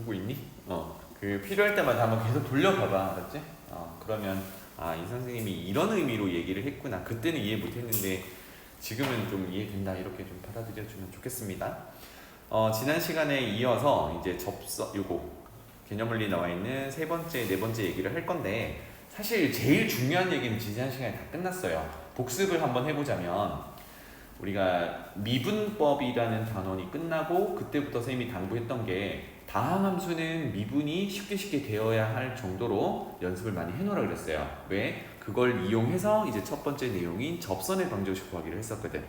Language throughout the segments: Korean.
보고 있니? 그 필요할 때마다 한번 계속 돌려봐봐, 알았지? 그러면 이 선생님이 이런 의미로 얘기를 했구나. 그때는 이해 못했는데 지금은 좀 이해된다. 이렇게 좀 받아들여주면 좋겠습니다. 지난 시간에 이어서 이제 요거 개념원리 나와 있는 세 번째, 네 번째 얘기를 할 건데 사실 제일 중요한 얘기는 지난 시간에 다 끝났어요. 복습을 한번 해보자면 우리가 미분법이라는 단원이 끝나고 그때부터 선생님이 당부했던 게 다항함수는 미분이 쉽게 되어야 할 정도로 연습을 많이 해놓으라 그랬어요. 왜? 그걸 이용해서 이제 첫 번째 내용인 접선의 방정식 구하기를 했었거든.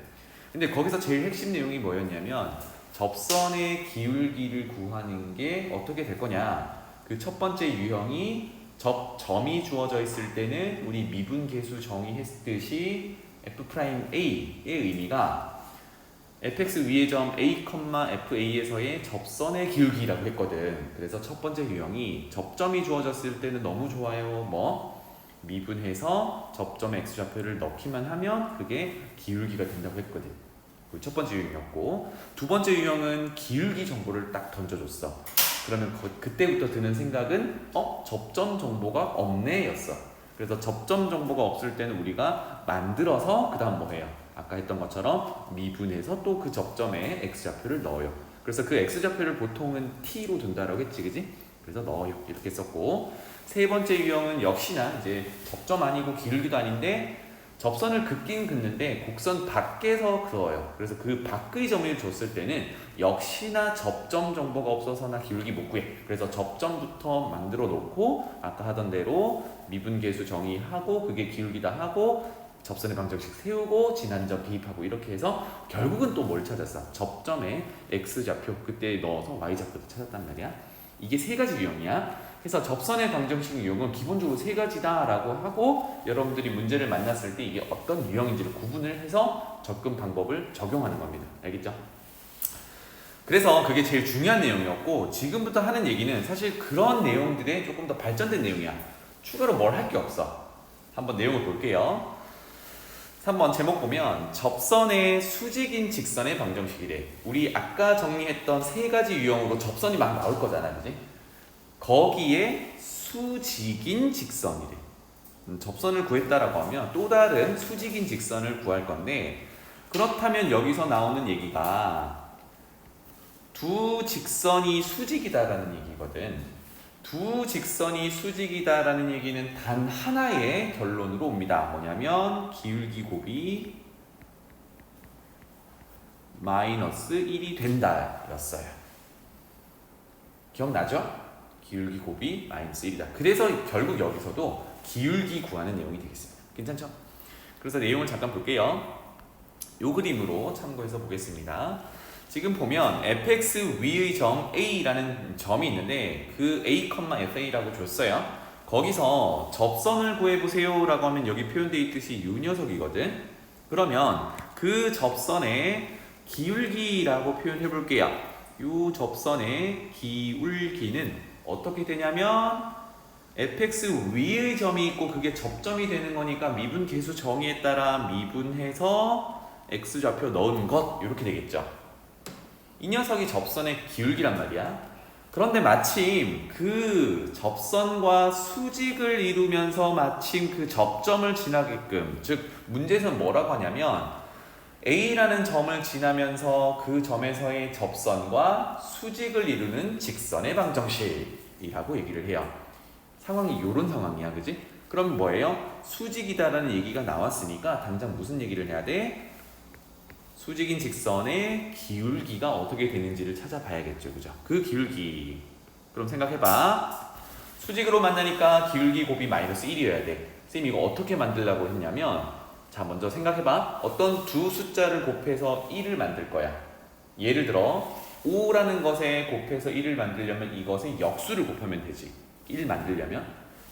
근데 거기서 제일 핵심 내용이 뭐였냐면 접선의 기울기를 구하는 게 어떻게 될 거냐. 그 첫 번째 유형이 점이 주어져 있을 때는 우리 미분계수 정의했듯이 F'A의 의미가 fx 위의 점 A, FA에서의 접선의 기울기라고 했거든. 그래서 첫 번째 유형이 접점이 주어졌을 때는 너무 좋아요. 미분해서 접점 x좌표를 넣기만 하면 그게 기울기가 된다고 했거든. 그게 첫 번째 유형이었고, 두 번째 유형은 기울기 정보를 딱 던져줬어. 그러면 그때부터 드는 생각은 접점 정보가 없네 였어. 그래서 접점 정보가 없을 때는 우리가 만들어서 그 다음 뭐 해요? 아까 했던 것처럼 미분해서 또 그 접점에 x좌표를 넣어요. 그래서 그 x좌표를 보통은 t로 둔다라고 했지, 그지? 그래서 넣어요. 이렇게 썼고, 세 번째 유형은 역시나 이제 접점 아니고 기울기도 아닌데 접선을 긋긴 긋는데 곡선 밖에서 그어요. 그래서 그 밖의 점을 줬을 때는 역시나 접점 정보가 없어서나 기울기 못 구해. 그래서 접점부터 만들어 놓고 아까 하던 대로 미분계수 정의하고 그게 기울기다 하고 접선의 방정식 세우고 지난점 대입하고 이렇게 해서 결국은 또 뭘 찾았어? 접점에 x좌표 그때 넣어서 y좌표도 찾았단 말이야. 이게 세 가지 유형이야. 그래서 접선의 방정식 유형은 기본적으로 세 가지다 라고 하고 여러분들이 문제를 만났을 때 이게 어떤 유형인지를 구분을 해서 접근 방법을 적용하는 겁니다. 알겠죠? 그래서 그게 제일 중요한 내용이었고, 지금부터 하는 얘기는 사실 그런 내용들의 조금 더 발전된 내용이야. 추가로 뭘 할 게 없어. 한번 내용을 볼게요. 3번 제목 보면 접선의 수직인 직선의 방정식이래. 우리 아까 정리했던 세 가지 유형으로 접선이 막 나올 거잖아, 그지? 거기에 수직인 직선이래. 접선을 구했다라고 하면 또 다른 수직인 직선을 구할 건데, 그렇다면 여기서 나오는 얘기가 두 직선이 수직이다라는 얘기거든. 두 직선이 수직이다라는 얘기는 단 하나의 결론으로 옵니다. 뭐냐면 기울기 곱이 마이너스 1이 된다 였어요. 기억나죠? 기울기 곱이 마이너스 1이다. 그래서 결국 여기서도 기울기 구하는 내용이 되겠습니다. 괜찮죠? 그래서 내용을 잠깐 볼게요. 요 그림으로 참고해서 보겠습니다. 지금 보면 fx 위의 점 A라는 점이 있는데 그 A, FA라고 줬어요. 거기서 접선을 구해보세요 라고 하면 여기 표현되어 있듯이 요 녀석이거든. 그러면 그 접선의 기울기라고 표현해 볼게요. 요 접선의 기울기는 어떻게 되냐면 fx 위의 점이 있고 그게 접점이 되는 거니까 미분 계수 정의에 따라 미분해서 x좌표 넣은 것 이렇게 되겠죠. 이 녀석이 접선의 기울기란 말이야. 그런데 마침 그 접선과 수직을 이루면서 마침 그 접점을 지나게끔, 즉 문제에서는 뭐라고 하냐면 A라는 점을 지나면서 그 점에서의 접선과 수직을 이루는 직선의 방정식이라고 얘기를 해요. 상황이 이런 상황이야, 그지? 그럼 뭐예요? 수직이다라는 얘기가 나왔으니까 당장 무슨 얘기를 해야 돼? 수직인 직선의 기울기가 어떻게 되는지를 찾아봐야겠죠, 그죠? 그 기울기. 그럼 생각해봐. 수직으로 만나니까 기울기 곱이 마이너스 1이어야 돼. 쌤이 이거 어떻게 만들려고 했냐면, 자, 먼저 생각해봐. 어떤 두 숫자를 곱해서 1을 만들 거야. 예를 들어 5라는 것에 곱해서 1을 만들려면 이것의 역수를 곱하면 되지. 1 만들려면.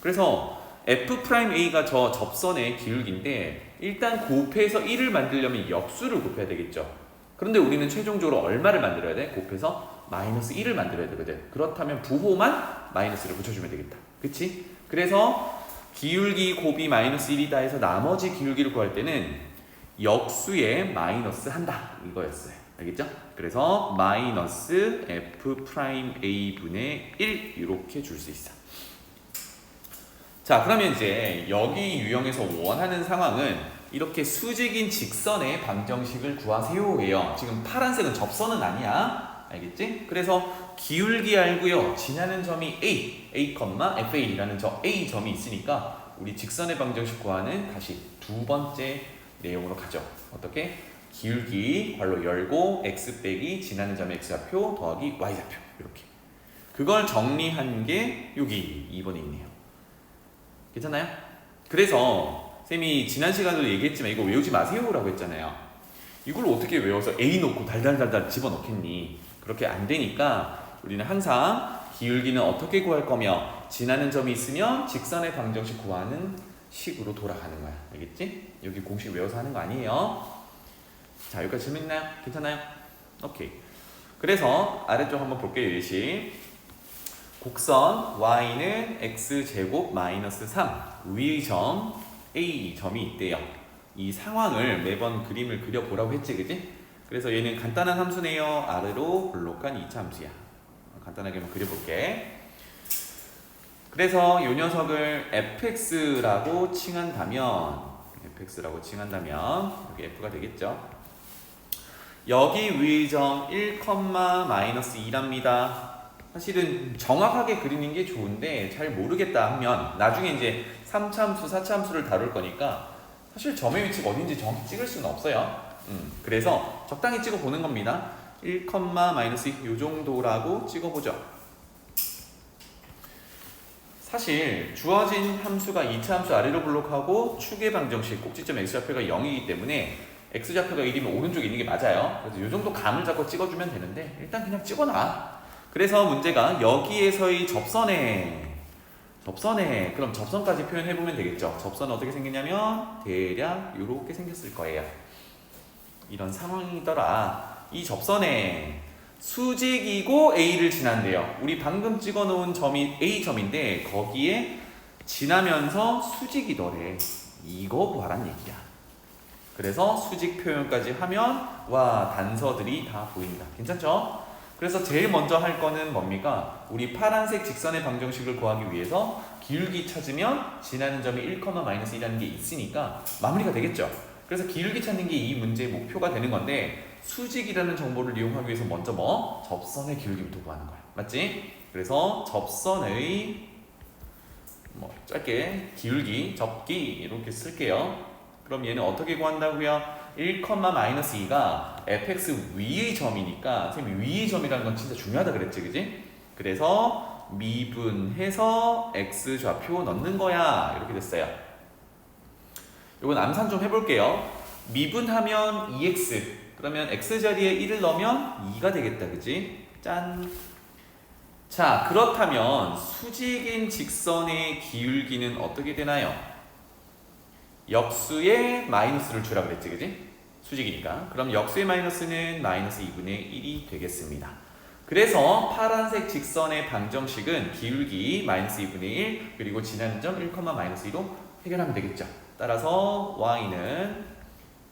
그래서 F'A가 저 접선의 기울기인데 일단 곱해서 1을 만들려면 역수를 곱해야 되겠죠. 그런데 우리는 최종적으로 얼마를 만들어야 돼? 곱해서 마이너스 1을 만들어야 되거든. 그렇다면 부호만 마이너스를 붙여주면 되겠다. 그치? 그래서 기울기 곱이 마이너스 1이다 해서 나머지 기울기를 구할 때는 역수에 마이너스 한다 이거였어요. 알겠죠? 그래서 마이너스 f 프라임 a 분의 1 이렇게 줄 수 있어. 자, 그러면 이제 여기 유형에서 원하는 상황은 이렇게 수직인 직선의 방정식을 구하세요예요. 지금 파란색은 접선은 아니야. 알겠지? 그래서 기울기 알고요. 지나는 점이 a, FA라는 저 a 점이 있으니까 우리 직선의 방정식 구하는 다시 두 번째 내용으로 가죠. 어떻게? 기울기 괄호 열고 x 빼기 지나는 점의 x좌표 더하기 y좌표 이렇게. 그걸 정리한 게 여기 2번에 있네요. 괜찮나요? 그래서 쌤이 지난 시간에도 얘기했지만 이거 외우지 마세요라고 했잖아요. 이걸 어떻게 외워서 A 놓고 달달달달 집어넣겠니? 그렇게 안 되니까 우리는 항상 기울기는 어떻게 구할 거며 지나는 점이 있으면 직선의 방정식 구하는 식으로 돌아가는 거야. 알겠지? 여기 공식 외워서 하는 거 아니에요. 자, 여기까지 재밌나요? 괜찮아요? 오케이. 그래서 아래쪽 한번 볼게요. 예시. 곡선 y는 x제곱 마이너스 3 위의 점 a 점이 있대요. 이 상황을 매번 그림을 그려보라고 했지, 그지? 그래서 얘는 간단한 함수네요. 아래로 볼록한 2차 함수야. 간단하게 한번 그려볼게. 그래서 이 녀석을 fx라고 칭한다면 여기 f가 되겠죠. 여기 위의 점 1, 마이너스 2랍니다. 사실은 정확하게 그리는 게 좋은데 잘 모르겠다 하면 나중에 이제 3차 함수, 4차 함수를 다룰 거니까 사실 점의 위치가 어딘지 정확히 찍을 수는 없어요. 그래서 적당히 찍어보는 겁니다. 1, 마이너스 2 요 정도라고 찍어보죠. 사실 주어진 함수가 2차 함수 아래로 블록하고 축의 방정식 꼭지점 x좌표가 0이기 때문에 x좌표가 1이면 오른쪽에 있는 게 맞아요. 그래서 이 정도 감을 잡고 찍어주면 되는데 일단 그냥 찍어놔. 그래서 문제가 여기에서의 접선에 그럼 접선까지 표현해보면 되겠죠. 접선은 어떻게 생겼냐면 대략 이렇게 생겼을 거예요. 이런 상황이더라. 이 접선에 수직이고 A를 지난대요. 우리 방금 찍어놓은 점이 A점인데 거기에 지나면서 수직이더래. 이거 구하란 얘기야. 그래서 수직 표현까지 하면 와 단서들이 다 보인다. 괜찮죠? 그래서 제일 먼저 할 거는 뭡니까? 우리 파란색 직선의 방정식을 구하기 위해서 기울기 찾으면 지나는 점이 1, 마이너스 1이라는 게 있으니까 마무리가 되겠죠. 그래서 기울기 찾는 게 이 문제의 목표가 되는 건데 수직이라는 정보를 이용하기 위해서 먼저 접선의 기울기부터 구하는 거야. 맞지? 그래서 접선의 짧게 기울기, 접기 이렇게 쓸게요. 그럼 얘는 어떻게 구한다고요? 1, 마이너스 2가 fx 위의 점이니까 선생님이 위의 점이라는 건 진짜 중요하다 그랬지, 그지? 그래서 미분해서 x좌표 넣는 거야. 이렇게 됐어요. 이건 암산 좀 해볼게요. 미분하면 2x 그러면 x 자리에 1을 넣으면 2가 되겠다, 그지? 짠. 자, 그렇다면 수직인 직선의 기울기는 어떻게 되나요? 역수의 마이너스를 주라 그랬지, 그지? 수직이니까. 그럼 역수의 마이너스는 마이너스 2분의 1이 되겠습니다. 그래서 파란색 직선의 방정식은 기울기 마이너스 2분의 1 그리고 지나는 점 1, 마이너스 2로 해결하면 되겠죠. 따라서 y는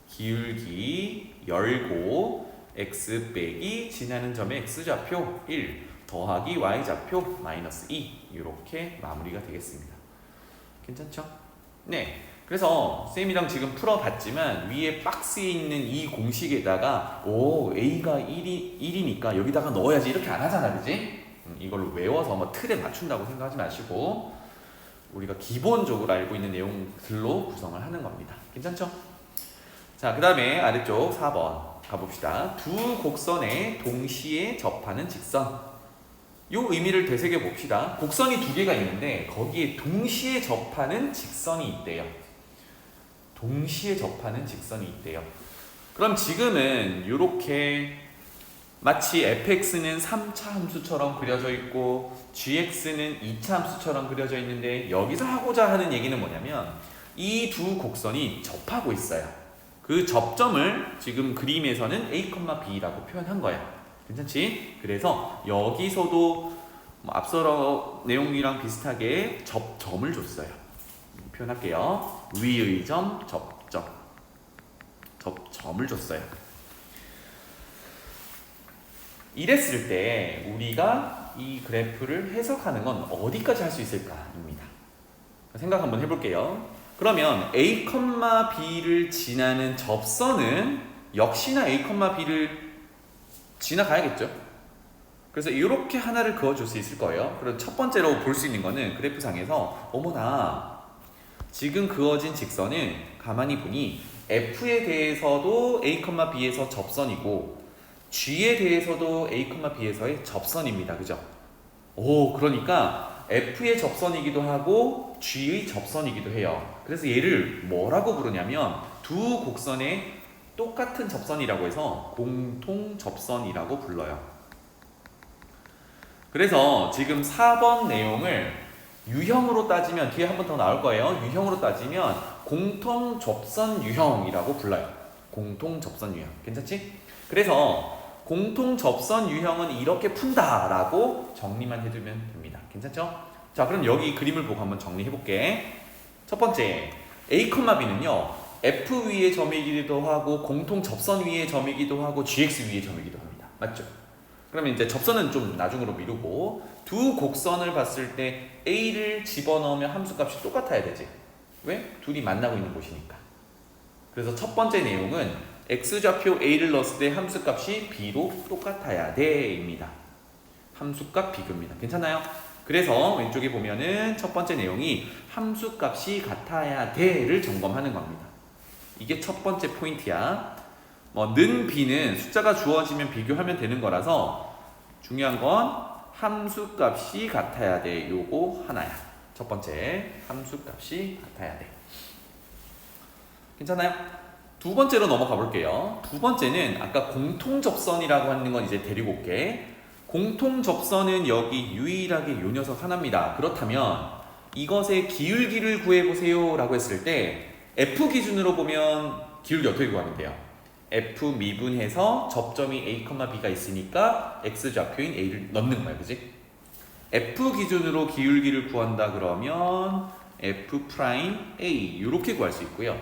기울기 열고 x 빼기 지나는 점의 x좌표 1 더하기 y좌표 마이너스 2 이렇게 마무리가 되겠습니다. 괜찮죠? 네. 그래서 쌤이랑 지금 풀어봤지만 위에 박스에 있는 이 공식에다가 A가 1이니까 여기다가 넣어야지 이렇게 안 하잖아, 그지? 이걸로 외워서 틀에 맞춘다고 생각하지 마시고 우리가 기본적으로 알고 있는 내용들로 구성을 하는 겁니다. 괜찮죠? 자, 그 다음에 아래쪽 4번 가봅시다. 두 곡선에 동시에 접하는 직선. 요 의미를 되새겨 봅시다. 곡선이 두 개가 있는데 거기에 동시에 접하는 직선이 있대요. 동시에 접하는 직선이 있대요. 그럼 지금은 이렇게 마치 fx는 3차 함수처럼 그려져 있고 gx는 2차 함수처럼 그려져 있는데 여기서 하고자 하는 얘기는 뭐냐면 이 두 곡선이 접하고 있어요. 그 접점을 지금 그림에서는 a, b라고 표현한 거야. 괜찮지? 그래서 여기서도 앞서 내용이랑 비슷하게 접점을 줬어요. 표현할게요. 위의 점, 접점. 접점을 줬어요. 이랬을 때 우리가 이 그래프를 해석하는 건 어디까지 할 수 있을까입니다. 생각 한번 해볼게요. 그러면 A, B를 지나는 접선은 역시나 A, B를 지나가야겠죠. 그래서 이렇게 하나를 그어줄 수 있을 거예요. 그럼 첫 번째로 볼 수 있는 거는 그래프상에서 어머나 지금 그어진 직선은 가만히 보니 F에 대해서도 A, B에서 접선이고 G에 대해서도 A, B에서의 접선입니다. 그죠? 오, 그러니까 F의 접선이기도 하고 G의 접선이기도 해요. 그래서 얘를 뭐라고 부르냐면 두 곡선의 똑같은 접선이라고 해서 공통 접선이라고 불러요. 그래서 지금 4번 내용을 유형으로 따지면 뒤에 한 번 더 나올 거예요. 유형으로 따지면 공통 접선 유형이라고 불러요. 공통 접선 유형. 괜찮지? 그래서 공통 접선 유형은 이렇게 푼다라고 정리만 해두면 됩니다. 괜찮죠? 자, 그럼 여기 그림을 보고 한번 정리해 볼게. 첫 번째, A, B는요 F 위의 점이기도 하고 공통 접선 위의 점이기도 하고 GX 위의 점이기도 합니다. 맞죠? 그러면 이제 접선은 좀 나중으로 미루고 두 곡선을 봤을 때 A를 집어넣으면 함수값이 똑같아야 되지. 왜? 둘이 만나고 있는 곳이니까. 그래서 첫 번째 내용은 X좌표 A를 넣었을 때 함수값이 B로 똑같아야 돼입니다. 함수값 비교입니다. 괜찮아요? 그래서 왼쪽에 보면은 첫 번째 내용이 함수값이 같아야 돼를 점검하는 겁니다. 이게 첫 번째 포인트야. 는 B는 숫자가 주어지면 비교하면 되는 거라서 중요한 건 함수값이 같아야 돼. 요거 하나야. 첫 번째, 함수값이 같아야 돼. 괜찮아요? 두 번째로 넘어가 볼게요. 두 번째는 아까 공통접선이라고 하는 건 이제 데리고 올게. 공통접선은 여기 유일하게 요 녀석 하나입니다. 그렇다면 이것의 기울기를 구해보세요 라고 했을 때 F 기준으로 보면 기울기 어떻게 구하면 돼요? F 미분해서 접점이 A, B가 있으니까 X좌표인 A를 넣는 거야. 그지? F 기준으로 기울기를 구한다 그러면 F 프라임 A 이렇게 구할 수 있고요.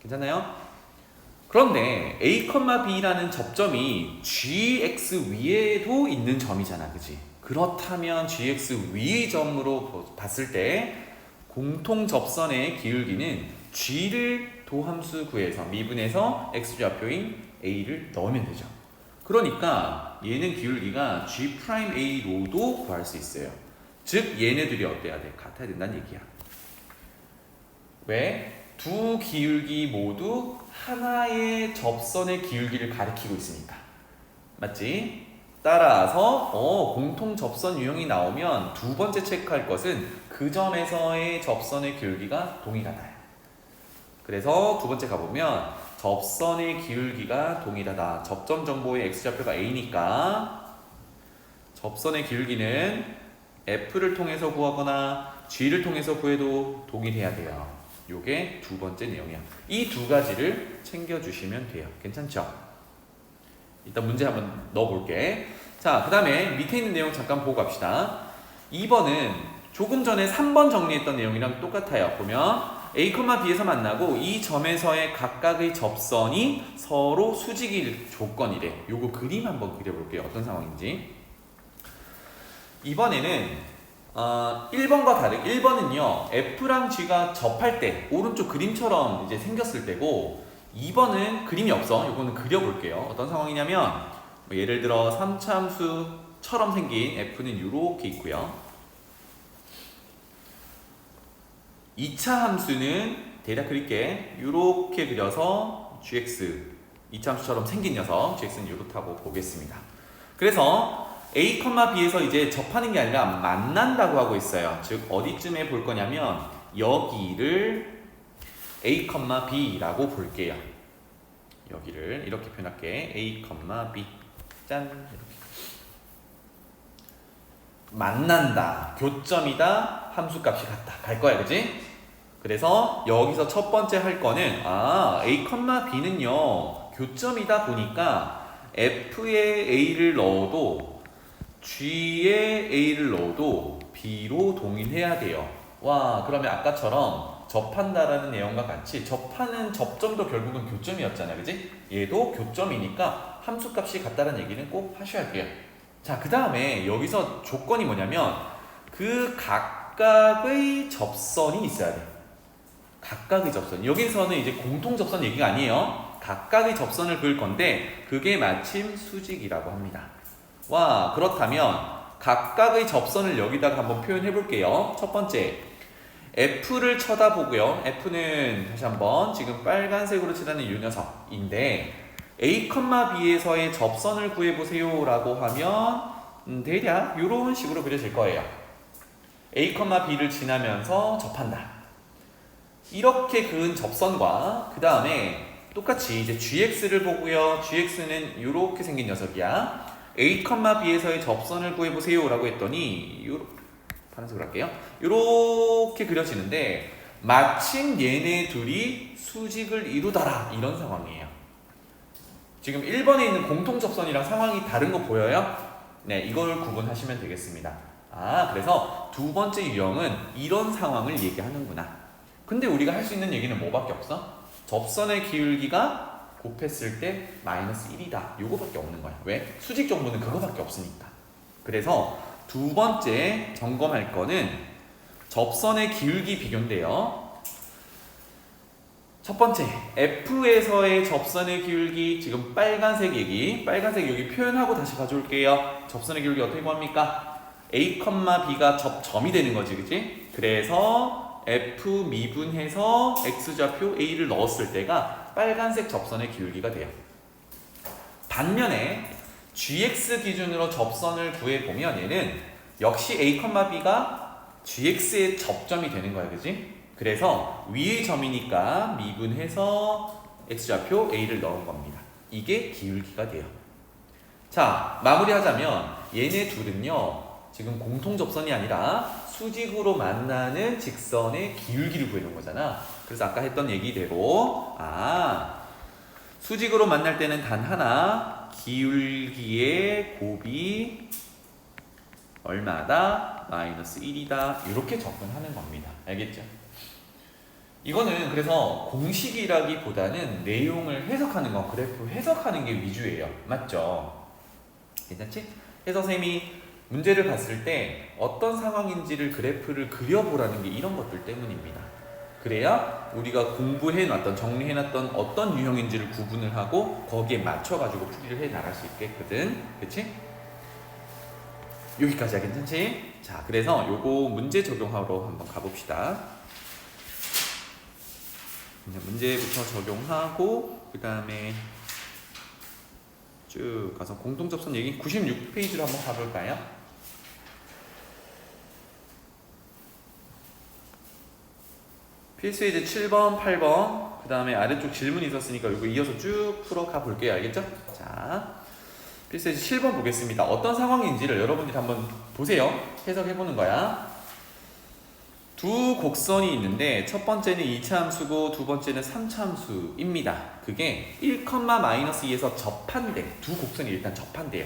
괜찮아요? 그런데 A, B라는 접점이 GX 위에도 있는 점이잖아. 그지? 그렇다면 GX 위의 점으로 봤을 때 공통 접선의 기울기는 G를 도함수 구해서 미분해서 X좌표인 A를 넣으면 되죠. 그러니까 얘는 기울기가 G'A로도 구할 수 있어요. 즉 얘네들이 어때야 돼? 같아야 된다는 얘기야. 왜? 두 기울기 모두 하나의 접선의 기울기를 가리키고 있으니까. 맞지? 따라서 공통 접선 유형이 나오면 두 번째 체크할 것은 그 점에서의 접선의 기울기가 동일하다. 그래서 두 번째 가보면 접선의 기울기가 동일하다. 접점 정보의 X좌표가 A니까 접선의 기울기는 F를 통해서 구하거나 G를 통해서 구해도 동일해야 돼요. 요게 두 번째 내용이야. 이 두 가지를 챙겨주시면 돼요. 괜찮죠? 일단 문제 한번 넣어볼게. 자, 그 다음에 밑에 있는 내용 잠깐 보고 갑시다. 2번은 조금 전에 3번 정리했던 내용이랑 똑같아요. 보면 A, B에서 만나고 이 점에서의 각각의 접선이 서로 수직일 조건이래. 요거 그림 한번 그려볼게요. 어떤 상황인지. 이번에는 1번과 다르게 1번은요 F랑 G가 접할 때 오른쪽 그림처럼 이제 생겼을 때고 2번은 그림이 없어. 요거는 그려볼게요. 어떤 상황이냐면 예를 들어 3차 함수처럼 생긴 F는 이렇게 있고요. 2차 함수는 대략 그릴게. 이렇게 그려서 GX 2차 함수처럼 생긴 녀석 GX는 이렇다고 보겠습니다. 그래서 A, B에서 이제 접하는 게 아니라 만난다고 하고 있어요. 즉 어디쯤에 볼 거냐면 여기를 A, B라고 볼게요. 여기를 이렇게 표현할게. A, B 짠 이렇게 만난다, 교점이다, 함수값이 같다 갈 거야. 그지? 그래서 여기서 첫 번째 할 거는 A, B는요 교점이다 보니까 F에 A를 넣어도 G에 A를 넣어도 B로 동일해야 돼요. 와, 그러면 아까처럼 접한다라는 내용과 같이 접하는 접점도 결국은 교점이었잖아요. 그지? 얘도 교점이니까 함수값이 같다는 얘기는 꼭 하셔야 돼요. 자, 그 다음에 여기서 조건이 뭐냐면 그 각각의 접선이 있어야 돼. 각각의 접선. 여기서는 이제 공통 접선 얘기가 아니에요. 각각의 접선을 그을 건데 그게 마침 수직이라고 합니다. 와, 그렇다면 각각의 접선을 여기다가 한번 표현해 볼게요. 첫 번째, F를 쳐다보고요. F는 다시 한번 지금 빨간색으로 칠하는 이 녀석인데 A, B에서의 접선을 구해보세요 라고 하면 대략 이런 식으로 그려질 거예요. A, B를 지나면서 접한다. 이렇게 그은 접선과 그 다음에 똑같이 이제 GX를 보고요. GX는 이렇게 생긴 녀석이야. A, B에서의 접선을 구해보세요 라고 했더니 파란색으로 할게요. 이렇게 그려지는데 마침 얘네 둘이 수직을 이루더라 이런 상황이에요. 지금 1번에 있는 공통접선이랑 상황이 다른 거 보여요? 네, 이걸 구분하시면 되겠습니다. 아, 그래서 두 번째 유형은 이런 상황을 얘기하는구나. 근데 우리가 할 수 있는 얘기는 뭐밖에 없어? 접선의 기울기가 곱했을 때 마이너스 1이다. 요거밖에 없는 거야. 왜? 수직 정보는 그거밖에 없으니까. 그래서 두 번째 점검할 거는 접선의 기울기 비교인데요. 첫 번째, F에서의 접선의 기울기, 지금 빨간색 얘기, 빨간색 여기 표현하고 다시 가져올게요. 접선의 기울기 어떻게 구합니까? A, B가 접점이 되는 거지, 그치? 그래서 F 미분해서 X좌표 A를 넣었을 때가 빨간색 접선의 기울기가 돼요. 반면에 GX 기준으로 접선을 구해보면 얘는 역시 A, B가 GX의 접점이 되는 거야, 그치? 그래서 위의 점이니까 미분해서 X좌표 A를 넣은 겁니다. 이게 기울기가 돼요. 자, 마무리하자면 얘네 둘은요 지금 공통접선이 아니라 수직으로 만나는 직선의 기울기를 구해놓은 거잖아. 그래서 아까 했던 얘기대로 수직으로 만날 때는 단 하나, 기울기의 곱이 얼마다? 마이너스 1이다. 이렇게 접근하는 겁니다. 알겠죠? 이거는 그래서 공식이라기보다는 내용을 해석하는 거, 그래프 해석하는 게 위주예요. 맞죠? 괜찮지? 해서 쌤이 문제를 봤을 때 어떤 상황인지를 그래프를 그려보라는 게 이런 것들 때문입니다. 그래야 우리가 공부해놨던, 정리해놨던 어떤 유형인지를 구분을 하고 거기에 맞춰가지고 풀이를 해 나갈 수 있겠거든. 그치? 여기까지야. 괜찮지? 자, 그래서 요거 문제 적용하러 한번 가봅시다. 문제부터 적용하고 그 다음에 쭉 가서 공통접선 얘기 96페이지로 한번 가볼까요? 필수 이제 7번, 8번 그 다음에 아래쪽 질문이 있었으니까 이거 이어서 쭉 풀어가 볼게요. 알겠죠? 자, 필수 이제 7번 보겠습니다. 어떤 상황인지를 여러분들이 한번 보세요. 해석해보는 거야. 두 곡선이 있는데 첫 번째는 2차 함수고 두 번째는 3차 함수입니다. 그게 1,-2에서 접한대. 두 곡선이 일단 접한대요.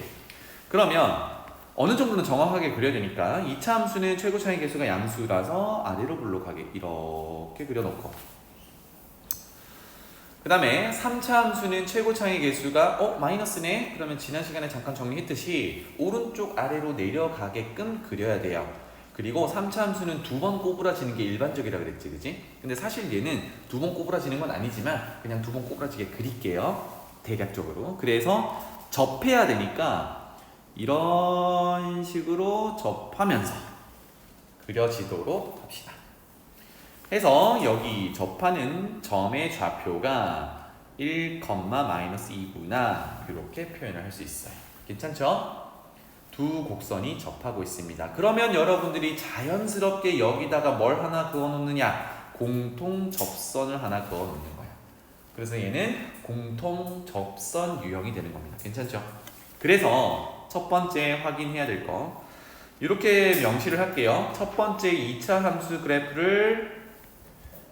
그러면 어느 정도는 정확하게 그려야 되니까 2차 함수는 최고 차이 계수가 양수라서 아래로 블록하게 이렇게 그려놓고, 그 다음에 3차 함수는 최고 차이 계수가 마이너스네? 그러면 지난 시간에 잠깐 정리했듯이 오른쪽 아래로 내려가게끔 그려야 돼요. 그리고 3차 함수는 두 번 꼬부라지는 게 일반적이라 그랬지, 그치? 근데 사실 얘는 두 번 꼬부라지는 건 아니지만 그냥 두 번 꼬부라지게 그릴게요. 대략적으로. 그래서 접해야 되니까 이런 식으로 접하면서 그려지도록 합시다. 해서 여기 접하는 점의 좌표가 1,-2구나 이렇게 표현을 할 수 있어요. 괜찮죠? 두 곡선이 접하고 있습니다. 그러면 여러분들이 자연스럽게 여기다가 뭘 하나 그어놓느냐? 공통 접선을 하나 그어놓는 거예요. 그래서 얘는 공통 접선 유형이 되는 겁니다. 괜찮죠? 그래서 첫 번째 확인해야 될 거 이렇게 명시를 할게요. 첫 번째 2차 함수 그래프를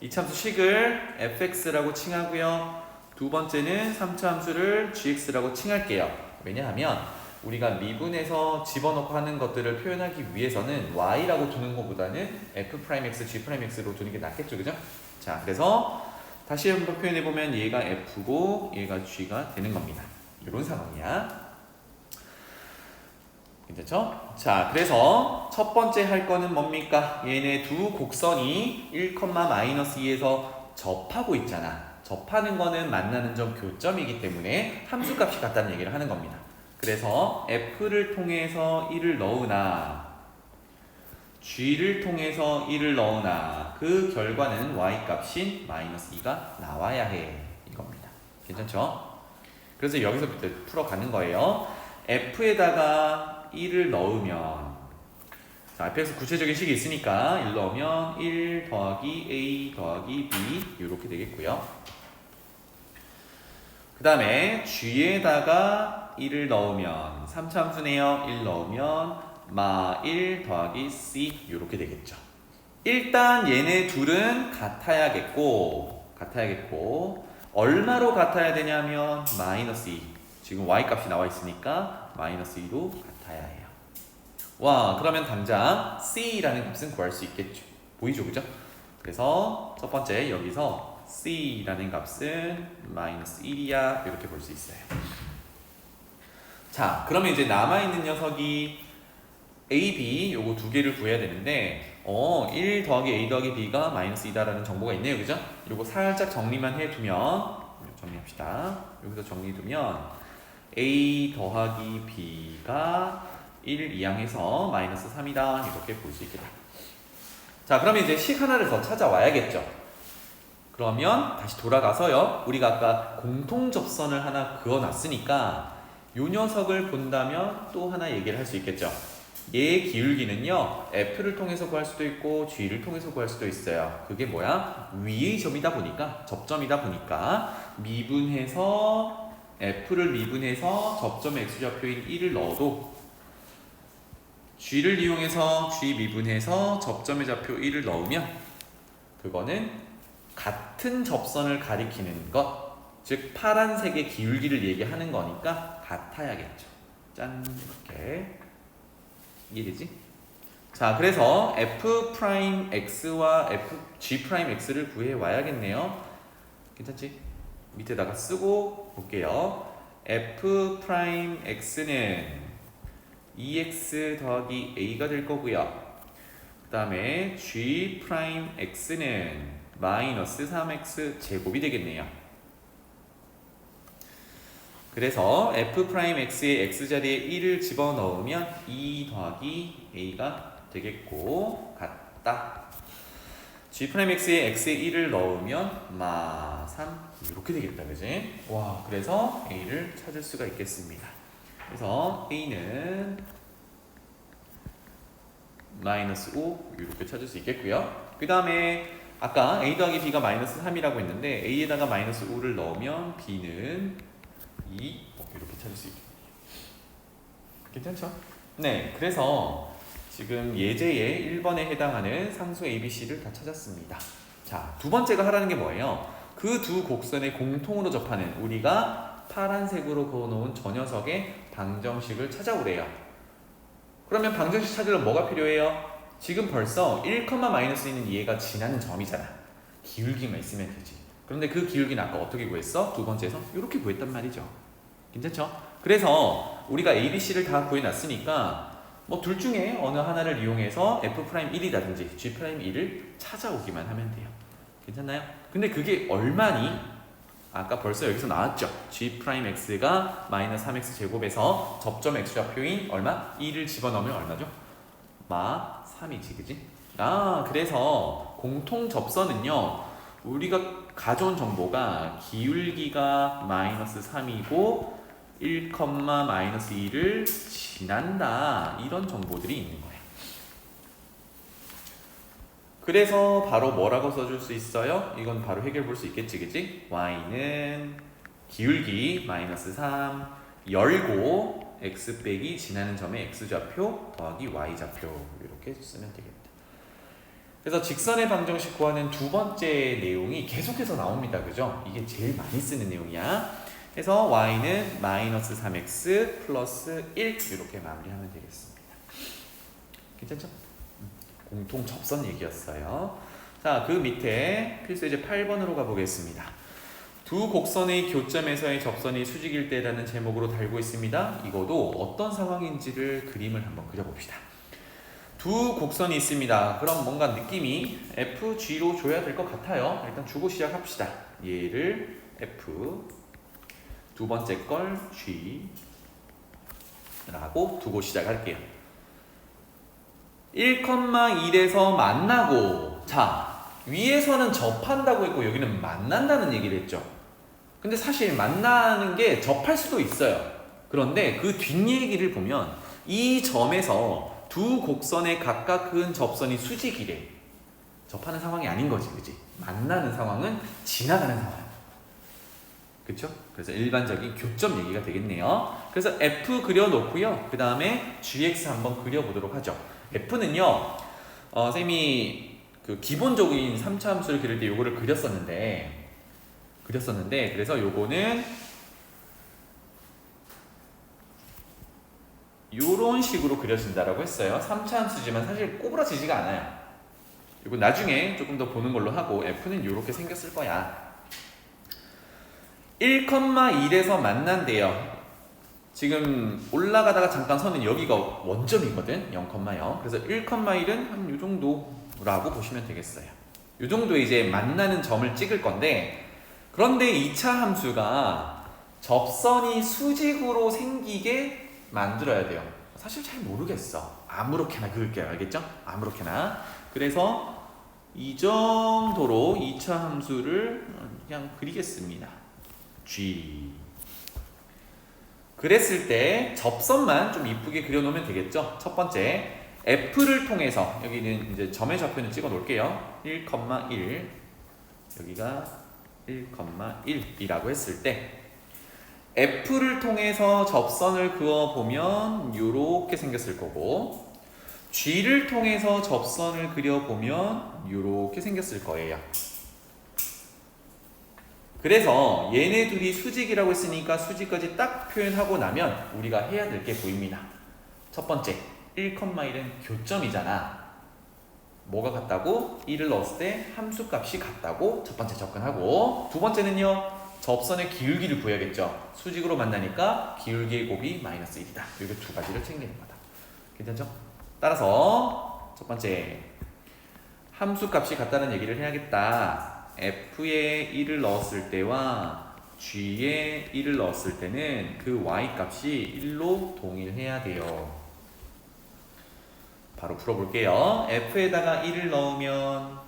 2차 함수 식을 fx라고 칭하고요. 두 번째는 3차 함수를 gx라고 칭할게요. 왜냐하면 우리가 미분해서 집어넣고 하는 것들을 표현하기 위해서는 y라고 두는 것보다는 f'x, g'x로 두는 게 낫겠죠, 그죠? 자, 그래서 다시 한번 표현해보면 얘가 F고 얘가 G가 되는 겁니다. 이런 상황이야. 괜찮죠? 자, 그래서 첫 번째 할 거는 뭡니까? 얘네 두 곡선이 1,-2에서 접하고 있잖아. 접하는 거는 만나는 점 교점이기 때문에 함수값이 같다는 얘기를 하는 겁니다. 그래서 F를 통해서 1을 넣으나 G를 통해서 1을 넣으나 그 결과는 Y값인 -2가 나와야 해. 이겁니다. 괜찮죠? 그래서 여기서부터 풀어가는 거예요. F에다가 1을 넣으면 자, fx 구체적인 식이 있으니까 1 넣으면 1 더하기 a 더하기 b 이렇게 되겠고요. 그 다음에 g에다가 1을 넣으면 3차 함수네요. 1 넣으면 -1 더하기 c 이렇게 되겠죠. 일단 얘네 둘은 같아야겠고 얼마로 같아야 되냐면 -2 지금 y값이 나와 있으니까 -2로 같아야 해요. 와, 그러면 당장 c라는 값은 구할 수 있겠죠. 보이죠, 그죠? 그래서 첫 번째 여기서 c라는 값은 -1이야 이렇게 볼 수 있어요. 자, 그러면 이제 남아있는 녀석이 a, b 요거 두 개를 구해야 되는데 1 더하기 a 더하기 b가 -2다라는 정보가 있네요, 그죠? 요거 살짝 정리만 해두면 정리합시다. 여기서 정리해두면 a 더하기 b가 1 이항해서 -3이다 이렇게 볼 수 있겠다. 자, 그러면 이제 식 하나를 더 찾아와야겠죠. 그러면 다시 돌아가서요, 우리가 아까 공통접선을 하나 그어놨으니까 요 녀석을 본다면 또 하나 얘기를 할 수 있겠죠. 얘의 기울기는요 F를 통해서 구할 수도 있고 G를 통해서 구할 수도 있어요. 그게 뭐야? 위의 점이다 보니까, 접점이다 보니까 미분해서 F를 미분해서 접점의 x좌표인 1을 넣어도 G를 이용해서 G 미분해서 접점의 좌표 1을 넣으면 그거는 같은 접선을 가리키는 것, 즉 파란색의 기울기를 얘기하는 거니까 같아야겠죠. 짠, 이렇게 이해되지? 자, 그래서 f'x와 g'x를 구해 와야겠네요. 괜찮지? 밑에다가 쓰고 볼게요. f'x는 2x 더하기 a가 될 거고요. 그 다음에 g'x는 -3x 제곱이 되겠네요. 그래서 f'x의 x자리에 1을 집어넣으면 2 더하기 a가 되겠고 같다. g'x의 x에 1을 넣으면 -3 이렇게 되겠다, 그지? 와, 그래서 a를 찾을 수가 있겠습니다. 그래서 a는 -5 이렇게 찾을 수 있겠고요. 그 다음에 아까 a 더하기 b가 -3이라고 했는데 a에다가 -5를 넣으면 b는 2 이렇게 찾을 수 있겠네요. 괜찮죠? 네, 그래서 지금 예제의 1번에 해당하는 상수 ABC를 다 찾았습니다. 자, 두 번째가 하라는 게 뭐예요? 그 두 곡선의 공통으로 접하는 우리가 파란색으로 그어놓은 저 녀석의 방정식을 찾아오래요. 그러면 방정식 찾으려면 뭐가 필요해요? 지금 벌써 1, -1는 얘가 지나는 점이잖아. 기울기만 있으면 되지. 그런데 그 기울기는 아까 어떻게 구했어? 두 번째에서 이렇게 구했단 말이죠. 괜찮죠? 그래서 우리가 ABC를 다 구해놨으니까 뭐 둘 중에 어느 하나를 이용해서 F'1이라든지 G'1을 찾아오기만 하면 돼요. 괜찮나요? 근데 그게 얼마니? 아까 벌써 여기서 나왔죠. G'x가 -3x 제곱에서 접점 x좌표인 얼마? 2를 집어넣으면 얼마죠? -3이지, 그지? 아, 그래서 공통 접선은요, 우리가 가져온 정보가 기울기가 -3이고 1, -2를 지난다, 이런 정보들이 있는 거예요. 그래서 바로 뭐라고 써줄 수 있어요? 이건 바로 해결해 볼 수 있겠지, 그치? y는 기울기 -3 열고 x 빼기 지나는 점의 x좌표 더하기 y좌표 이렇게 쓰면 되겠다. 그래서 직선의 방정식 구하는 두 번째 내용이 계속해서 나옵니다, 그죠? 이게 제일 많이 쓰는 내용이야. 그래서 y는 -3x 플러스 1 이렇게 마무리하면 되겠습니다. 괜찮죠? 공통 접선 얘기였어요. 자, 그 밑에 필수 예제 8번으로 가보겠습니다. 두 곡선의 교점에서의 접선이 수직일 때라는 제목으로 달고 있습니다. 이거도 어떤 상황인지를 그림을 한번 그려봅시다. 두 곡선이 있습니다. 그럼 뭔가 느낌이 FG로 줘야 될 것 같아요. 일단 주고 시작합시다. 얘를 F, 두 번째 걸 G 라고 두고 시작할게요. 1,1에서 만나고, 자, 위에서는 접한다고 했고 여기는 만난다는 얘기를 했죠. 근데 사실 만나는 게 접할 수도 있어요. 그런데 그 뒷얘기를 보면 이 점에서 두 곡선의 각각은 접선이 수직이래. 접하는 상황이 아닌 거지, 그치? 만나는 상황은 지나가는 상황. 그쵸? 그래서 일반적인 교점 얘기가 되겠네요. 그래서 F 그려놓고요. 그 다음에 GX 한번 그려보도록 하죠. F는요, 쌤이 그 기본적인 3차 함수를 그릴 때 요거를 그렸었는데 그래서 요거는 요런 식으로 그려진다라고 했어요. 3차 함수지만 사실 꼬부라지지가 않아요. 이거 나중에 조금 더 보는 걸로 하고 F는 요렇게 생겼을 거야. 1,1에서 만난대요. 지금 올라가다가 잠깐 서는 여기가 원점이거든. 0,0. 그래서 1,1은 한 요 정도라고 보시면 되겠어요. 요 정도에 이제 만나는 점을 찍을 건데, 그런데 2차 함수가 접선이 수직으로 생기게 만들어야 돼요. 사실 잘 모르겠어. 아무렇게나 그을게요. 알겠죠? 아무렇게나. 그래서 이 정도로 2차 함수를 그냥 그리겠습니다. G. 그랬을 때 접선만 좀 이쁘게 그려놓으면 되겠죠? 첫 번째, F를 통해서, 여기는 이제 점의 좌표는 찍어 놓을게요. 1,1, 여기가 1,1이라고 했을 때 F를 통해서 접선을 그어보면 이렇게 생겼을 거고, G를 통해서 접선을 그려보면 이렇게 생겼을 거예요. 그래서 얘네 둘이 수직이라고 했으니까 수직까지 딱 표현하고 나면 우리가 해야 될 게 보입니다. 첫 번째, 1,1은 교점이잖아. 뭐가 같다고? 1을 넣었을 때 함수값이 같다고 첫 번째 접근하고, 두 번째는요, 접선의 기울기를 구해야겠죠. 수직으로 만나니까 기울기의 곱이 마이너스 1이다. 이렇게 두 가지를 챙기는 거다. 괜찮죠? 따라서 첫 번째, 함수값이 같다는 얘기를 해야겠다. F에 1을 넣었을 때와 G에 1을 넣었을 때는 그 Y값이 1로 동일해야 돼요. 바로 풀어볼게요. F에다가 1을 넣으면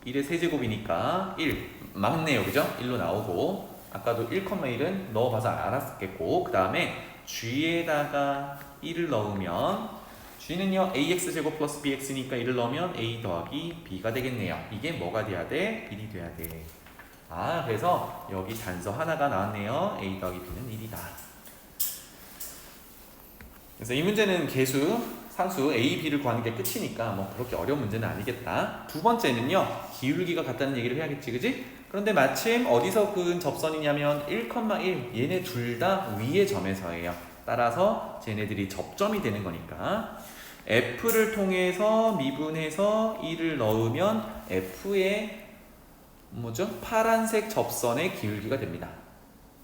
1의 세제곱이니까 1 맞네요. 그죠? 1로 나오고, 아까도 1,1은 넣어봐서 알았겠고, 그 다음에 G에다가 1을 넣으면 G는요 AX제곱 플러스 BX니까 1을 넣으면 A 더하기 B가 되겠네요. 이게 뭐가 돼야 돼? 1이 돼야 돼. 아, 그래서 여기 단서 하나가 나왔네요. A 더하기 B는 1이다. 그래서 이 문제는 계수, 상수 A, B를 구하는 게 끝이니까 뭐 그렇게 어려운 문제는 아니겠다. 두 번째는요, 기울기가 같다는 얘기를 해야겠지, 그지? 그런데 마침 어디서 그은 접선이냐면 1,1, 얘네 둘 다 위의 점에서예요. 따라서 쟤네들이 접점이 되는 거니까 F를 통해서 미분해서 1을 넣으면 F의 뭐죠? 파란색 접선의 기울기가 됩니다.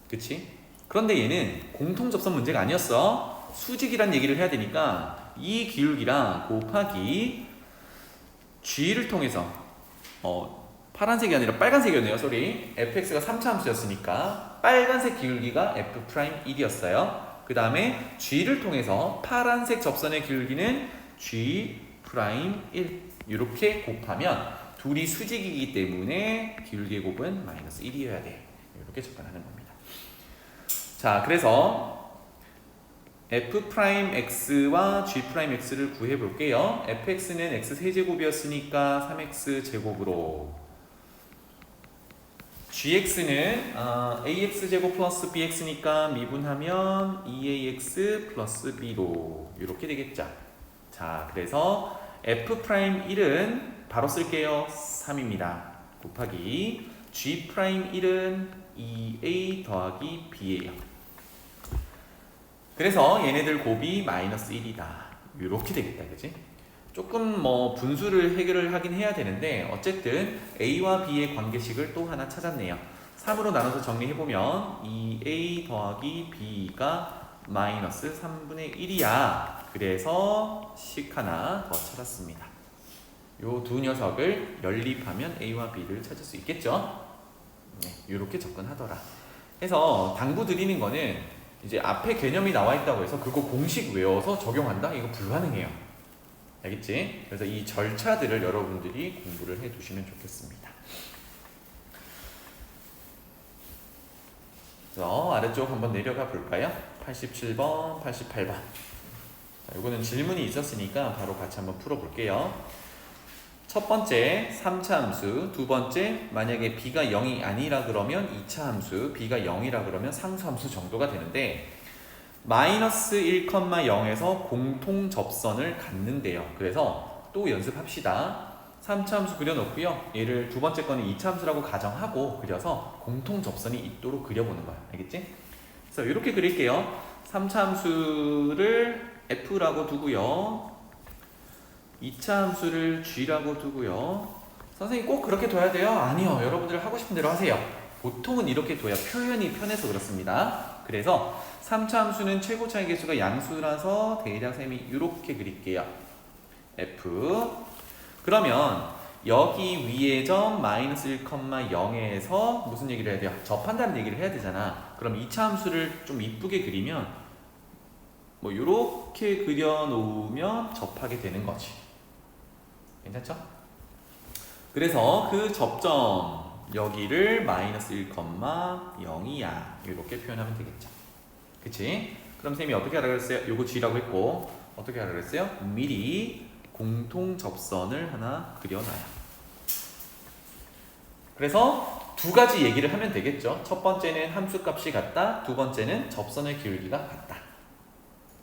그치? 그런데 얘는 공통접선 문제가 아니었어. 수직이란 얘기를 해야 되니까 이 기울기랑 곱하기 G를 통해서 파란색이 아니라 빨간색이었네요. 쏘리. fx가 3차 함수였으니까 빨간색 기울기가 f'1이었어요. 그 다음에 G를 통해서 파란색 접선의 기울기는 G'1 이렇게 곱하면 둘이 수직이기 때문에 기울기의 곱은 마이너스 1이어야 돼. 이렇게 접근하는 겁니다. 자, 그래서 f'x와 g'x를 구해 볼게요. fx는 x세제곱이었으니까 3x제곱으로, gx는 ax제곱 플러스 bx니까 미분하면 2ax 플러스 b로 이렇게 되겠죠. 자, 그래서 f'1은 바로 쓸게요. 3입니다. 곱하기 g'1은 2a 더하기 b예요. 그래서 얘네들 곱이 마이너스 1이다. 이렇게 되겠다, 그치? 조금 뭐 분수를 해결을 하긴 해야 되는데 어쨌든 A와 B의 관계식을 또 하나 찾았네요. 3으로 나눠서 정리해보면 2A 더하기 B가 마이너스 3분의 1이야. 그래서 식 하나 더 찾았습니다. 요 두 녀석을 연립하면 A와 B를 찾을 수 있겠죠? 네, 이렇게 접근하더라. 해서 당부 드리는 거는 이제 앞에 개념이 나와 있다고 해서 그거 공식 외워서 적용한다? 이거 불가능해요. 알겠지? 그래서 이 절차들을 여러분들이 공부를 해 두시면 좋겠습니다. 그래서 아래쪽 한번 내려가 볼까요? 87번, 88번. 자, 이거는 질문이 있었으니까 바로 같이 한번 풀어볼게요. 첫 번째 3차 함수, 두 번째 만약에 b가 0이 아니라 그러면 2차 함수, b가 0이라 그러면 상수 함수 정도가 되는데 마이너스 1,0에서 공통 접선을 갖는데요. 그래서 또 연습합시다. 3차 함수 그려놓고요. 얘를 두 번째 거는 2차 함수라고 가정하고 그려서 공통 접선이 있도록 그려보는 거야. 알겠지? 그래서 이렇게 그릴게요. 3차 함수를 f라고 두고요. 2차 함수를 g라고 두고요. 선생님 꼭 그렇게 둬야 돼요? 아니요. 여러분들 하고 싶은 대로 하세요. 보통은 이렇게 둬야 표현이 편해서 그렇습니다. 그래서 3차 함수는 최고 차이 개수가 양수라서 대략 셈이 이렇게 그릴게요. f. 그러면 여기 위의 점 마이너스 1,0에서 무슨 얘기를 해야 돼요? 접한다는 얘기를 해야 되잖아. 그럼 2차 함수를 좀 이쁘게 그리면 뭐 이렇게 그려놓으면 접하게 되는 거지. 괜찮죠? 그래서 그 접점 여기를 마이너스 1,0이야 이렇게 표현하면 되겠죠. 그치? 그럼 쌤이 어떻게 하라 그랬어요? 요거 g라고 했고 어떻게 하라 그랬어요? 미리 공통 접선을 하나 그려놔요. 그래서 두 가지 얘기를 하면 되겠죠. 첫 번째는 함수값이 같다, 두 번째는 접선의 기울기가 같다.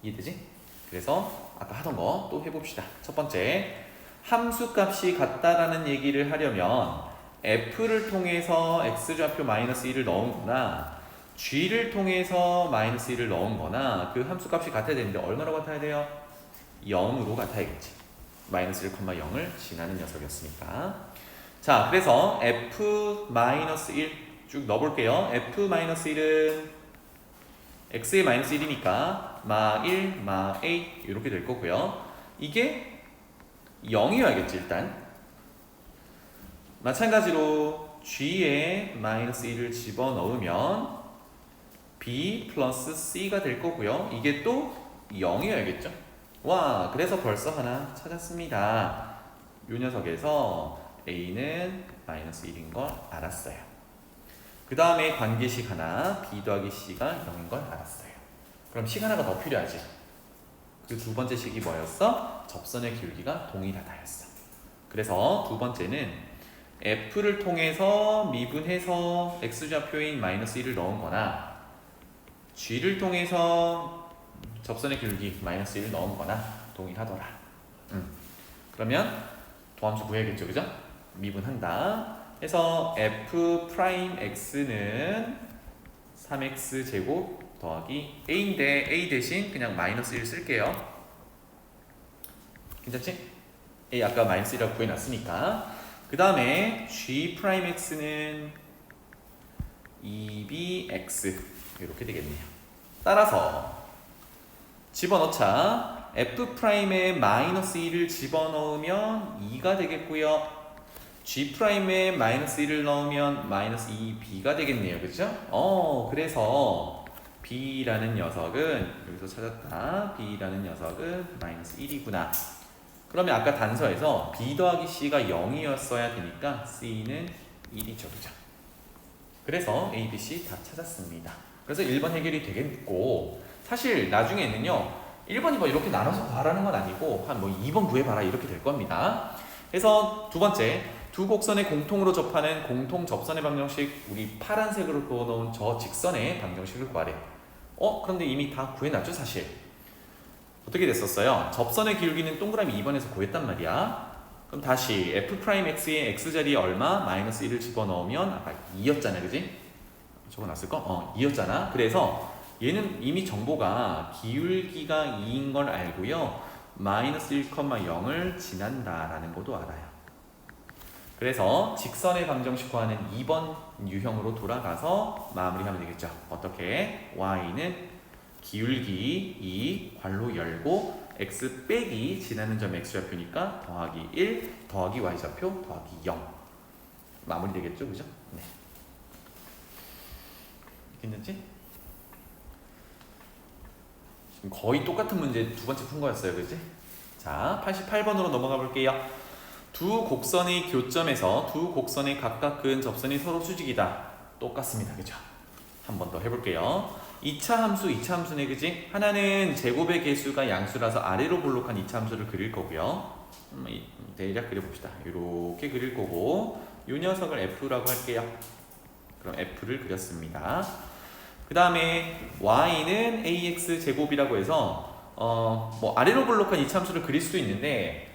이해되지? 그래서 아까 하던 거 또 해봅시다. 첫 번째, 함수값이 같다라는 얘기를 하려면 f를 통해서 x좌표 마이너스 1을 넣은 거나 g를 통해서 마이너스 1을 넣은 거나 그 함수값이 같아야 되는데 얼마로 같아야 돼요? 0으로 같아야겠지. 마이너스 1,0을 지나는 녀석이었으니까. 자, 그래서 f-1 쭉 넣어볼게요. f-1은 x의 마이너스 1이니까 마 1, 마 a 이렇게 될 거고요. 이게 0이어야겠지 일단. 마찬가지로 g에 마이너스 1을 집어넣으면 b 플러스 c가 될 거고요. 이게 또 0이어야겠죠. 와, 그래서 벌써 하나 찾았습니다. 이 녀석에서 a는 마이너스 1인 걸 알았어요. 그 다음에 관계식 하나, b 더하기 c가 0인 걸 알았어요. 그럼 식 하나가 더 필요하지. 그 두 번째 식이 뭐였어? 접선의 기울기가 동일하다였어. 그래서 두 번째는 f를 통해서 미분해서 x좌표인 마이너스 1을 넣은 거나 g를 통해서 접선의 기울기 마이너스 1을 넣은 거나 동일하더라. 그러면 도함수 구해야겠죠, 그죠? 미분한다. 해서 f'x는 3x 제곱 더하기 a인데 a 대신 그냥 마이너스 1 쓸게요. 괜찮지? a 아까 마이너스 1이라고 구해놨으니까. 그 다음에 g'x는 2bx 이렇게 되겠네요. 따라서 집어넣자. f'에 마이너스 1을 집어넣으면 2가 되겠고요. g'에 마이너스 1을 넣으면 마이너스 2b가 되겠네요. 그렇죠? 그래서 b라는 녀석은 여기서 찾았다. b라는 녀석은 마이너스 1이구나. 그러면 아까 단서에서 b 더하기 c가 0이었어야 되니까 c는 1이죠. 그죠? 그래서 a, b, c 다 찾았습니다. 그래서 1번 해결이 되겠고 사실 나중에는요 1번, 2번 이렇게 나눠서 구하라는 건 아니고 한 뭐 2번 구해봐라 이렇게 될 겁니다. 그래서 두 번째, 두 곡선의 공통으로 접하는 공통 접선의 방정식, 우리 파란색으로 그어놓은 저 직선의 방정식을 구하래. 그런데 이미 다 구해놨죠 사실. 어떻게 됐었어요? 접선의 기울기는 동그라미 2번에서 구했단 말이야. 그럼 다시 f'x의 x자리에 얼마? 마이너스 1을 집어넣으면 아까 2였잖아, 그지? 적어놨을 거? 2였잖아. 그래서 얘는 이미 정보가 기울기가 2인 걸 알고요. 마이너스 1,0을 지난다라는 것도 알아요. 그래서 직선의 방정식 구하는 2번 유형으로 돌아가서 마무리하면 되겠죠. 어떻게? y는 기울기 2 괄호 열고 x 빼기 지나는 점 x좌표니까 더하기 1 더하기 y좌표 더하기 0 마무리 되겠죠, 그죠? 네. 괜찮지? 지금 거의 똑같은 문제 두 번째 푼 거였어요, 그지? 자, 88번으로 넘어가 볼게요. 두 곡선의 교점에서 두 곡선의 각각 그은 접선이 서로 수직이다. 똑같습니다, 그죠? 한 번 더 해볼게요. 2차 함수네, 그지? 하나는 제곱의 개수가 양수라서 아래로 볼록한 2차 함수를 그릴 거고요. 대략 그려봅시다. 이렇게 그릴 거고 이 녀석을 F라고 할게요. 그럼 F를 그렸습니다. 그 다음에 Y는 AX 제곱이라고 해서 뭐 아래로 볼록한 2차 함수를 그릴 수도 있는데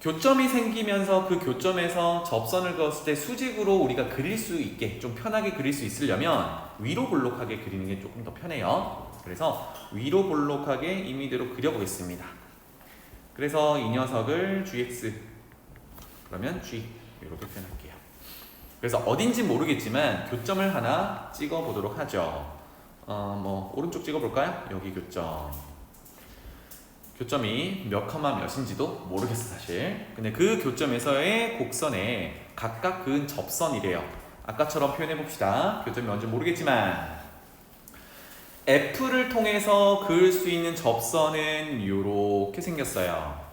교점이 생기면서 그 교점에서 접선을 그었을 때 수직으로 우리가 그릴 수 있게 좀 편하게 그릴 수 있으려면 위로 볼록하게 그리는 게 조금 더 편해요. 그래서 위로 볼록하게 임의대로 그려보겠습니다. 그래서 이 녀석을 gx 그러면 g 이렇게 표현할게요. 그래서 어딘지 모르겠지만 교점을 하나 찍어 보도록 하죠. 뭐 오른쪽 찍어 볼까요? 여기 교점이 몇 컴마 몇인지도 모르겠어 사실. 근데 그 교점에서의 곡선에 각각 그은 접선이래요. 아까처럼 표현해 봅시다. 교점이 뭔지 모르겠지만 F를 통해서 그을 수 있는 접선은 이렇게 생겼어요.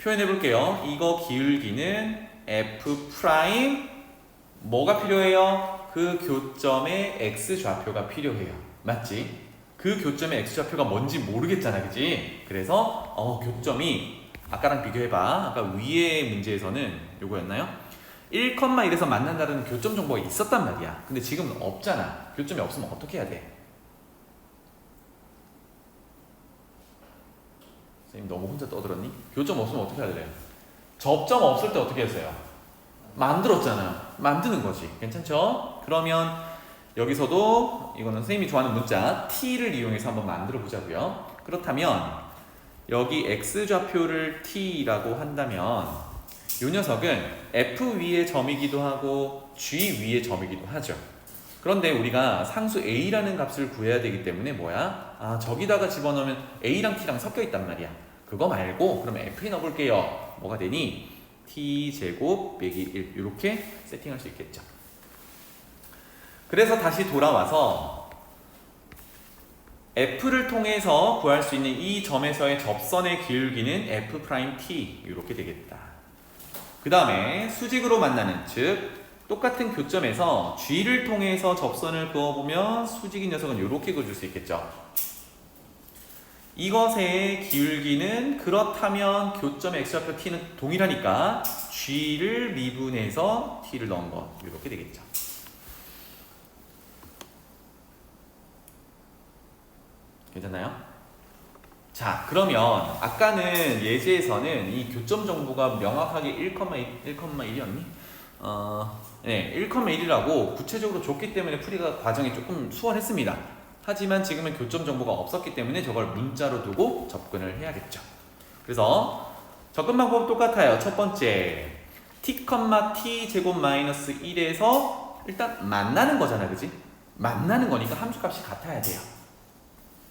표현해 볼게요. 이거 기울기는 F 프라임 뭐가 필요해요? 그 교점의 X좌표가 필요해요. 맞지? 그 교점의 X좌표가 뭔지 모르겠잖아, 그치? 그래서 교점이 아까랑 비교해봐. 아까 위의 문제에서는 요거였나요? 1,1에서 만난다는 교점 정보가 있었단 말이야. 근데 지금은 없잖아. 교점이 없으면 어떻게 해야 돼? 선생님 너무 혼자 떠들었니? 교점 없으면 어떻게 해야 돼? 접점 없을 때 어떻게 했어요? 만들었잖아. 만드는 거지. 괜찮죠? 그러면 여기서도 이거는 선생님이 좋아하는 문자 t를 이용해서 한번 만들어 보자고요. 그렇다면 여기 x좌표를 t라고 한다면 이 녀석은 f 위의 점이기도 하고 g 위의 점이기도 하죠. 그런데 우리가 상수 a라는 값을 구해야 되기 때문에 뭐야? 저기다가 집어넣으면 a랑 t랑 섞여 있단 말이야. 그거 말고 그럼 f에 넣어볼게요. 뭐가 되니? t제곱 빼기 1 이렇게 세팅할 수 있겠죠. 그래서 다시 돌아와서 F를 통해서 구할 수 있는 이 점에서의 접선의 기울기는 F'T 이렇게 되겠다. 그 다음에 수직으로 만나는 즉 똑같은 교점에서 G를 통해서 접선을 그어보면 수직인 녀석은 이렇게 그어줄 수 있겠죠. 이것의 기울기는 그렇다면 교점의 X좌표 T는 동일하니까 G를 미분해서 T를 넣은 것 이렇게 되겠죠. 괜찮나요? 자, 그러면 아까는 예제에서는 이 교점 정보가 명확하게 1,1이었니? 네, 1,1이라고 구체적으로 줬기 때문에 풀이가 과정이 조금 수월했습니다. 하지만 지금은 교점 정보가 없었기 때문에 저걸 문자로 두고 접근을 해야겠죠. 그래서 접근 방법 똑같아요. 첫 번째, t, t 제곱 마이너스 1에서 일단 만나는 거잖아, 그지? 만나는 거니까 함수값이 같아야 돼요.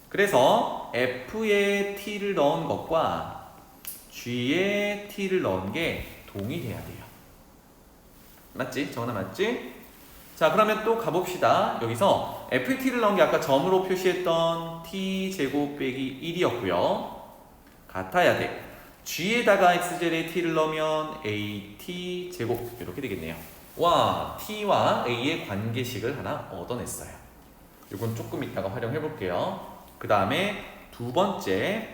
그래서 f에 t를 넣은 것과 g에 t를 넣은 게 동일해야 돼요. 맞지? 정은아 맞지? 자, 그러면 또 가봅시다. 여기서 f에 t를 넣은 게 아까 점으로 표시했던 t제곱 빼기 1이었고요. 같아야 돼. g에다가 x제곱에 t를 넣으면 at제곱 이렇게 되겠네요. 와, t와 a의 관계식을 하나 얻어냈어요. 이건 조금 이따가 활용해 볼게요. 그 다음에 두 번째,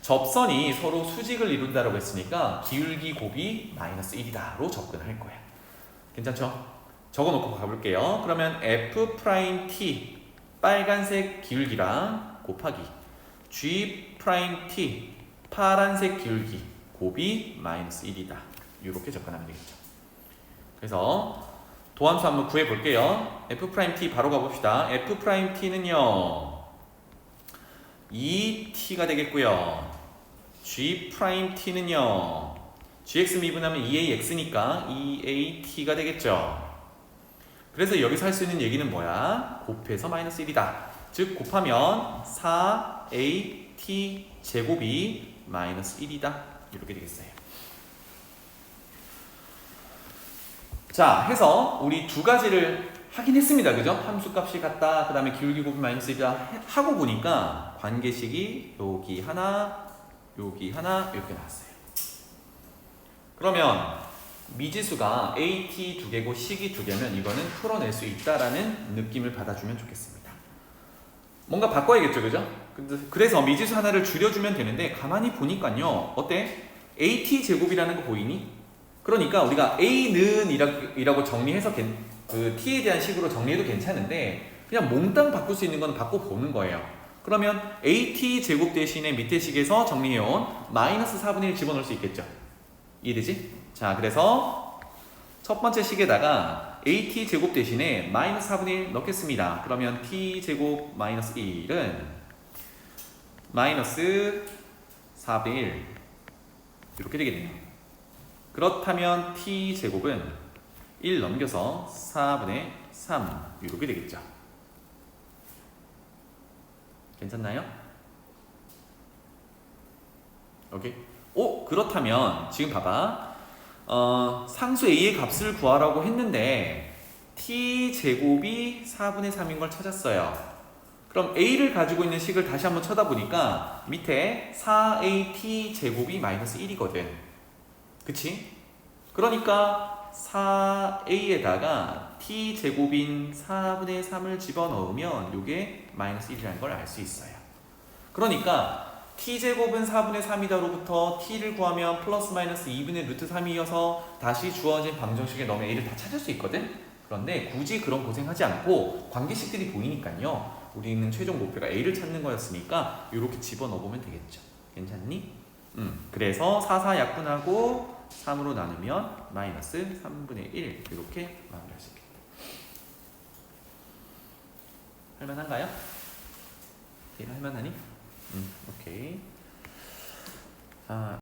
접선이 서로 수직을 이룬다고 했으니까 기울기 곱이 마이너스 1이다로 접근할 거야. 괜찮죠? 적어놓고 가볼게요. 그러면 F'T 빨간색 기울기랑 곱하기 G'T 파란색 기울기 곱이 마이너스 1이다. 이렇게 접근하면 되겠죠. 그래서 도함수 한번 구해볼게요. F'T 바로 가봅시다. F'T는요 2t가 되겠고요. G'T는요. gx 미분하면 2ax니까 2at가 되겠죠. 그래서 여기서 할 수 있는 얘기는 뭐야? 곱해서 마이너스 1이다. 즉 곱하면 4at 제곱이 마이너스 1이다. 이렇게 되겠어요. 자, 해서 우리 두 가지를 하긴 했습니다. 그죠? 함수값이 같다. 그 다음에 기울기 곱이 마이너스 1이다. 하고 보니까 관계식이 여기 하나, 여기 하나 이렇게 나왔어요. 그러면 미지수가 AT 두 개고 식이 두 개면 이거는 풀어낼 수 있다라는 느낌을 받아주면 좋겠습니다. 뭔가 바꿔야겠죠, 그죠? 그래서 미지수 하나를 줄여주면 되는데 가만히 보니까요, 어때? AT 제곱이라는 거 보이니? 그러니까 우리가 A는 이라고 정리해서 그 T에 대한 식으로 정리해도 괜찮은데 그냥 몽땅 바꿀 수 있는 건 바꿔보는 거예요. 그러면 AT 제곱 대신에 밑에 식에서 정리해온 마이너스 4분의 1 집어넣을 수 있겠죠? 이해되지? 자, 그래서 첫 번째 식에다가 AT 제곱 대신에 마이너스 4분의 1 넣겠습니다. 그러면 T 제곱 마이너스 1은 마이너스 4분의 1 이렇게 되겠네요. 그렇다면 T 제곱은 1 넘겨서 4분의 3 이렇게 되겠죠. 괜찮나요? 오케이. 그렇다면 지금 봐봐. 상수 A의 값을 구하라고 했는데 T제곱이 4분의 3인 걸 찾았어요. 그럼 A를 가지고 있는 식을 다시 한번 쳐다보니까 밑에 4AT 제곱이 마이너스 1이거든. 그치? 그러니까 4A에다가 T제곱인 4분의 3을 집어넣으면 이게 마이너스 1이라는 걸 알 수 있어요. 그러니까 T제곱은 4분의 3이다로부터 T를 구하면 플러스 마이너스 2분의 루트 3이어서 다시 주어진 방정식에 넣으면 A를 다 찾을 수 있거든? 그런데 굳이 그런 고생하지 않고 관계식들이 보이니까요. 우리는 최종 목표가 A를 찾는 거였으니까 이렇게 집어넣어보면 되겠죠. 괜찮니? 그래서 4, 약분하고 3으로 나누면 마이너스 3분의 1 이렇게 마무리할 수 있겠다. 할만한가요? 할만하니? 오케이. 자,